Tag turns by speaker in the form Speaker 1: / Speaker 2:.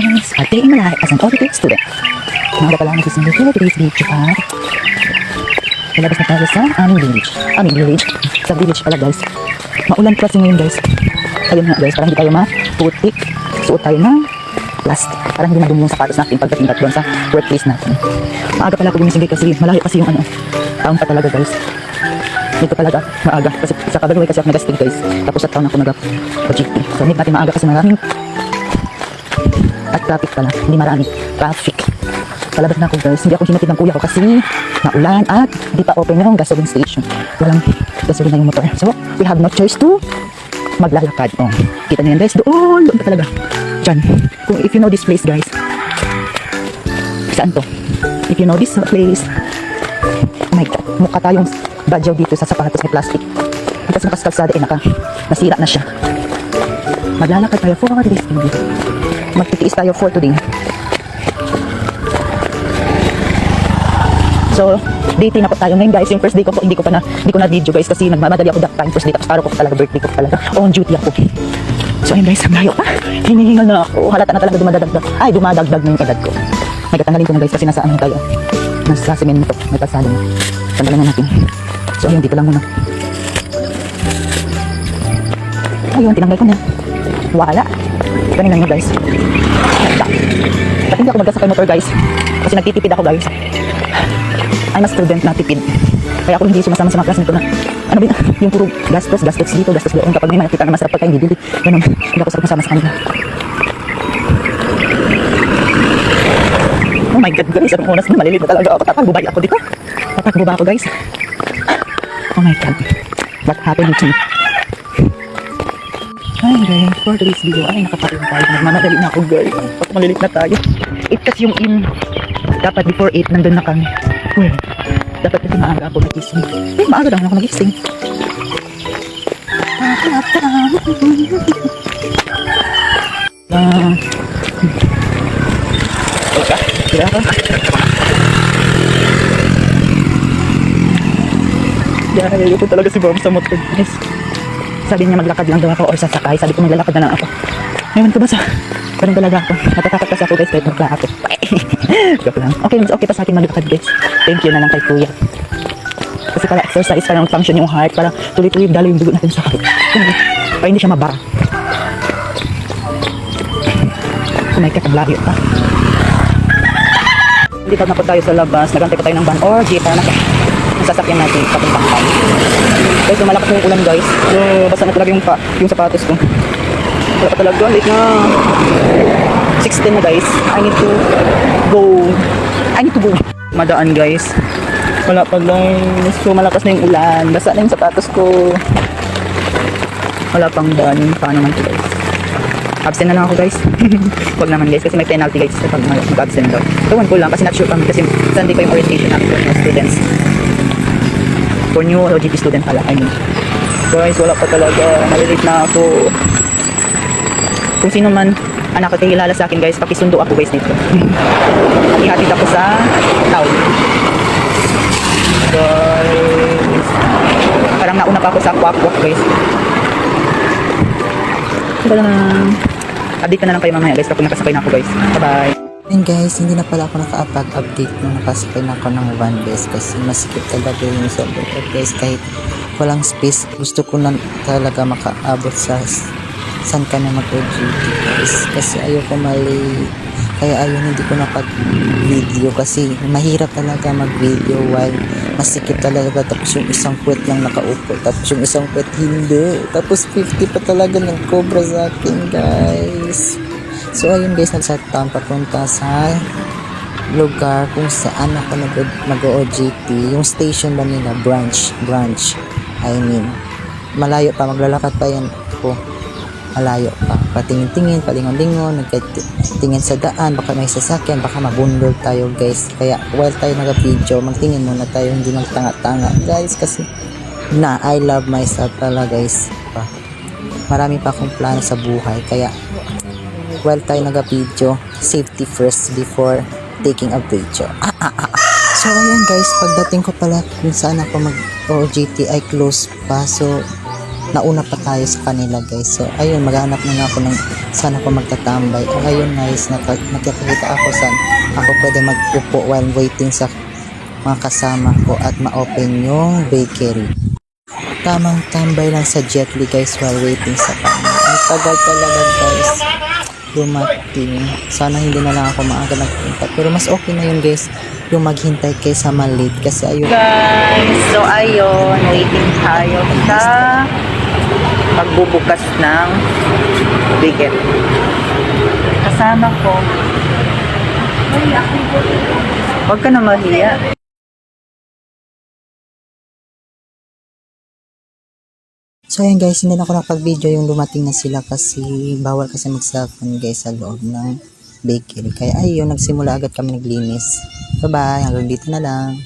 Speaker 1: guys, a day in my life as an OJT student. Maaga pala nagising dito, today's video at lalabas na tayo sa aming village. Sa village pala guys. Maulan kasi ngayon guys. Ayun nga guys, para hindi tayo maputik, suot tayo ng plastic. Para hindi madumi yung sapatos natin pagdating doon sa workplace natin. Maaga pala ako gumising kasi malayo kasi yung taon pa talaga guys. Dito talaga maaga kasi sa Kabagaway kasi ako nag-astig guys. Tapos sa taon ako nag-OJT. So need natin maaga kasi maraming at traffic pala, hindi marami traffic. Palabas na ako guys, hindi ako hinatid ng kuya ko kasi maulan at di pa open yung gasoline station. Walang gasoline na yung motor. So we have no choice to maglalakad. Oh, kita niyo yan guys, doon pa talaga. Diyan. If you know this place guys. Saan to? If you know this place. Oh my god, mukha tayong badyaw dito sa sapatos may plastic. Tapos nakaskalsada nasira na siya. Maglalakad tayo for this video. Magtitiis tayo for today. So, dating na po tayo ngayon guys. Yung first day ko po, hindi ko na video guys kasi nagmamadali ako that time. First day, tapos araw ko talaga, birthday ko talaga. On duty ako. So, ayun guys, ang layo pa. Hinihingal na ako. Halata na talaga dumadagdag na yung edad ko. Nagtatanggalin ko na guys kasi nasa ano tayo. Nasa semento, may pasado na. Tanggalan na natin. So, ayun, dito lang muna. Ayun, tinanggal ko na. Wala. Ganun lang yun guys. At hindi ako magkasakay motor guys. Kasi nagtitipid ako guys. I'm a student na tipid. Kaya ako hindi sumasama sa mga classmate ko na ano ba yung puro gastos dito, gastos doon. Kapag may makita na masarap pagkain, bibili. Ganun. Hindi ako kasama sa kanila. Oh my god guys, anong oras na malilito talaga ako. Tatagubay ako dito. Tatagubay ako guys. Oh my god. What happened to me? Ay guys, for today's video, ay nakapagod tayo. Nagmamadali na ako guys. Pag malilit na tayo. 8 kasi yung in. Dapat before 8 nandun na kami. Well, dapat kasi maaga ako nagising. Maaga lang ako nagising. Kaya ako. Dahil ko talaga si Bob sa motor guys. Sabi niya maglakad lang daw ako or sasakay. Sabi ko maglalakad na lang ako. Ngayon ko ba sa ganun talaga ako. Natatakot kasi ako guys kahit magla ako. Joke lang. Okay pa sa akin maglakad guys. Thank you na lang kay kuya. Kasi para exercise, parang function yung heart. Para tuloy-tuloy dalo yung dugo natin sa heart. Para hindi siya mabara. Oh my god, ang layo pa. Hindi pa na po tayo sa labas. Nagantay pa tayo ng van or jeep para nasasakyan natin papuntang tayo. Guys, lumalakas na yung ulan guys. So, basta na talaga yung sapatos ko. Wala pa talaga. Late na. 16 na guys. I need to go. Madaan guys. Wala pa guys. So, malakas na yung ulan. Basa na yung sapatos ko. Wala pang daan. Paano man ito guys? Absent na lang ako guys. Huwag naman guys kasi may penalty guys pag mag-absent daw. Tuwan ko lang kasi not sure kami kasi Sunday pa yung orientation natin for new students. For new OJT student pala. I mean. Guys, wala pa talaga. Malilate na ako. Kung sino man ang nakakilala sa akin guys, pakisundo ako guys dito. Hati-hatid ako sa town. Guys. Parang nauna pa ako sa Aquaquac guys. Update ka na lang kayo mamaya guys kapag nakasakay na ako guys. Bye-bye.
Speaker 2: And guys, hindi na pala ako nakapag-update nung nakasakay na ako ng van guys kasi masikip talaga yung sobrang guys kahit walang space. Gusto ko na talaga makaabot sa saan ka na mag-OJT guys kasi ayoko mali. Kaya ayun, hindi ko napag-video kasi mahirap talaga mag-video while masikip talaga. Tapos yung isang puwet lang nakaupo. Tapos yung isang puwet hindi. Tapos 50 pa talaga ng cobra sa akin guys. So ayun guys, nagsatown papunta sa lugar kung saan ako mag-OJT. Yung station ba nila? Branch. I mean, malayo pa. Maglalakad pa yan po. Malayo pa. Patingin-tingin, palingon-lingon, nagtingin sa daan, baka may sasakyan, baka mabundol tayo guys. Kaya while tayo nag-video, magtingin muna tayo, hindi magtanga-tanga guys kasi I love myself talaga guys. Marami pa akong plano sa buhay kaya while tayo nag-video, safety first before taking a video. So ayun guys, pagdating ko pala kung saan ako mag-OJT ay close pa. So nauna pa tayo sa kanila guys. So ayun, maghanap na nga ako ng saan ako magtatambay. O ayun guys, nakikita ako saan ako pwede magpupo while waiting sa mga kasama ko at ma-open yung bakery. Tamang tambay lang sa Jetly guys while waiting sa kanya. Ang tagal talaga guys dumating. Sana hindi na lang ako maaga nagpunta. Pero mas okay na yun guys, yung maghintay kaysa malate. Kasi ayun
Speaker 1: Guys, so ayun, waiting tayo sa pagbubukas ng bakery. Kasama ko. Huwag ka na mahiya.
Speaker 2: So ayun guys, hindi na ako nakapag-video yung dumating na sila kasi bawal kasi mag-cellphone guys sa loob ng bakery. Kaya ayun, nagsimula agad kami naglinis. Bye bye, hanggang dito na lang.